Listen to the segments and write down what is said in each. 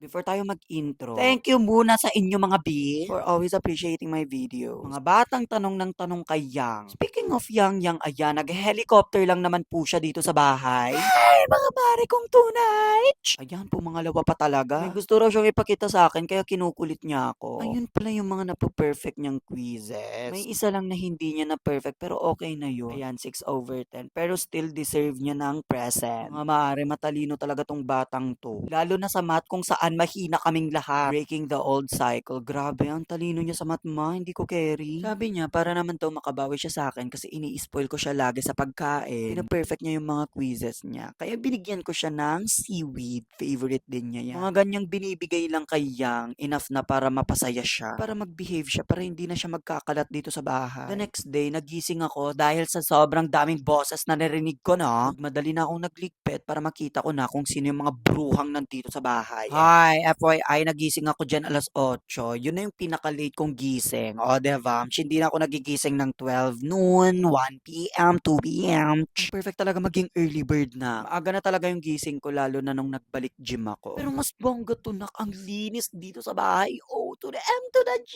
Before tayo mag-intro, thank you muna sa inyo mga B for always appreciating my video. Mga batang tanong ng tanong kay Yang. Speaking of Yang, ayan, nag-helicopter lang naman po siya dito sa bahay. Ay, mga pare kong tunay! Ayan po, mga lawa pa talaga. May gusto raw siyang ipakita sa akin kaya kinukulit niya ako. Ayun pala yung mga napo-perfect niyang quizzes. May isa lang na hindi niya na perfect pero okay na yun. Ayan, 6/10. Pero still deserve niya ng present. Mga maaari, matalino talaga tong batang to. Lalo na sa math kung saan mahina kaming lahat. Breaking the old cycle. Grabe, ang talino niya sa math hindi ko carry. Sabi niya, para naman daw makabawi siya sa akin kasi ini-spoil ko siya lagi sa pagkain. Pina-perfect niya yung mga quizzes niya. Kaya binigyan ko siya ng seaweed. Favorite din niya yan. Mga ganyang binibigay lang kay Yang, enough na para mapasaya siya. Para mag-behave siya, para hindi na siya magkakalat dito sa bahay. The next day, nagising ako dahil sa sobrang daming boses na narinig ko na. Madali na akong nagligpit para makita ko na kung sino yung mga bruhang nandito sa bahay. Hi, FYI, nagising ako dyan 8:00. Yun na yung pinaka-late kong gising. O, diba? Hindi na ako nagigising ng 12 noon, 1 p.m., 2 p.m. Perfect talaga maging early bird na. Maaga na talaga yung gising ko lalo na nung nagbalik gym ako. Pero mas bongga tunak, ang linis dito sa bahay. O to the M to the G.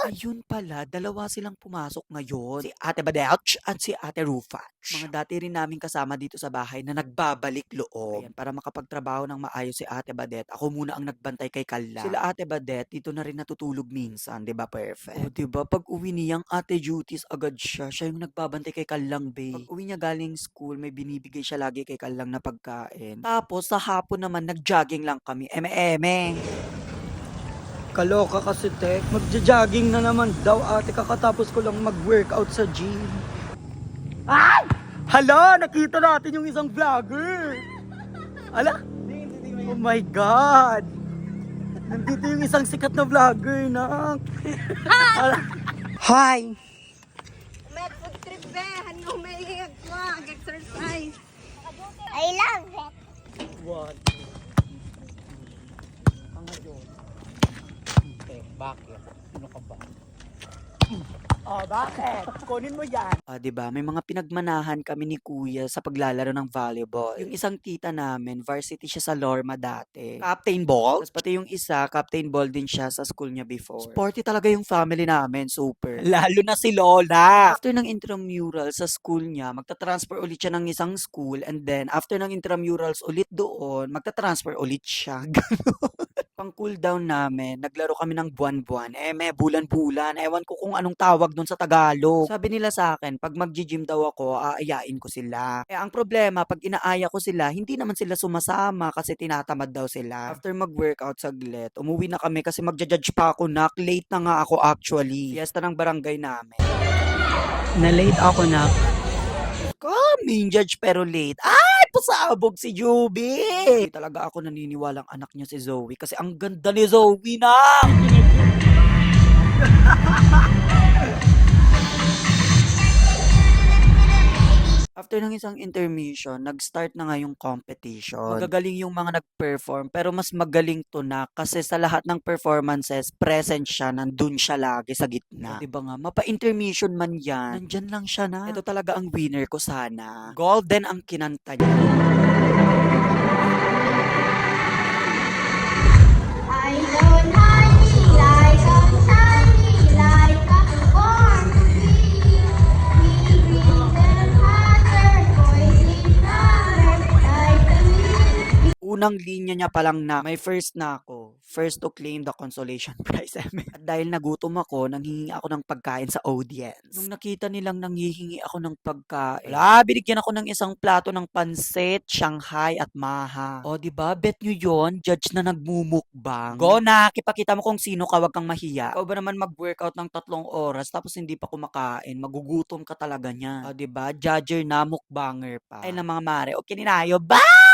Ayun pala, dalawa silang pumasok ngayon. Si Ate Badouch at si Ate Rufach. Mga dati rin namin kasama dito sa bahay na nagbabalik loob. Ayan, para makapagtrabaho ng maayos si Ate Badet, ako muna ang nagbantay kay Kalla. Sila Ate Badet, dito na rin natutulog minsan, 'di ba? Perfect. O, 'di ba? Pag uwi niyang ate duties agad siya. Siya yung nagbabantay kay Kallang, babe. Pag uwi niya galing school, may binibigay siya lagi kay Kallang na pagkain. Tapos sa hapon naman nag-jogging lang kami. Eme-eme. Kaloka kasi, Tek. Magja-jogging na naman daw, ate. Kakatapos ko lang mag-workout sa gym. Ay! Hala! Nakita natin yung isang vlogger! Ala? Oh my God! Nandito yung isang sikat na vlogger, na. Hi! May food trip be, ano may exercise. I love it. What? Ang yun. Bakit? Ano ka ba? Oh, bakit? Kunin mo yan. 'Di ba? May mga pinagmanahan kami ni Kuya sa paglalaro ng volleyball. Yung isang tita namin, varsity siya sa Lorma dati. Captain Ball. Tapos pati yung isa, Captain Ball din siya sa school niya before. Sporty talaga yung family namin, super. Lalo na si Lola. After ng intramural sa school niya, magta-transfer ulit siya ng isang school and then after ng intramurals ulit doon, magta-transfer ulit siya. Pang cool down namin, naglaro kami ng buwan-buwan. May bulan-bulan. Ewan ko kung anong tawag doon sa Tagalog. Sabi nila sa akin, pag mag-gym daw ako, aayain ko sila. Ang problema, pag inaaya ko sila, hindi naman sila sumasama kasi tinatamad daw sila. After mag-workout saglit, umuwi na kami kasi magja-judge pa ako, nak. Late na nga ako actually. Fiesta ng barangay namin. Na-late ako na. Kaming judge pero late. Ay, pasabog si Juby! Hindi talaga ako naniniwalang anak niya si Zoe kasi ang ganda ni Zoe na! After ng isang intermission, nag-start na nga yung competition. Magagaling yung mga nag-perform, pero mas magaling to na kasi sa lahat ng performances, present siya, nandun siya lagi sa gitna. Diba nga, mapa-intermission man yan, nandyan lang siya na. Ito talaga ang winner ko sana. Golden ang kinanta niya. I don't honey like a sunny like a warm sea. We bring them hotter, boiling summer like the wind. Unang linya niya pa lang na may first na ako. First to claim the consolation prize. At dahil nagutom ako, nanghihingi ako ng pagkain sa audience. Nung nakita nilang nanghihingi ako ng pagkain, binigyan ako ng isang plato ng pansit, Shanghai at maha. O, diba? Bet nyo yon, judge na nagmumukbang. Go na, kipakita mo kung sino ka, wag kang mahiya. Ikaw ba naman mag-workout ng 3 oras tapos hindi pa kumakain, magugutom ka talaga niya. O, diba? Judger na, mukbanger pa. Ay na mga mare, okay ninayo, bye!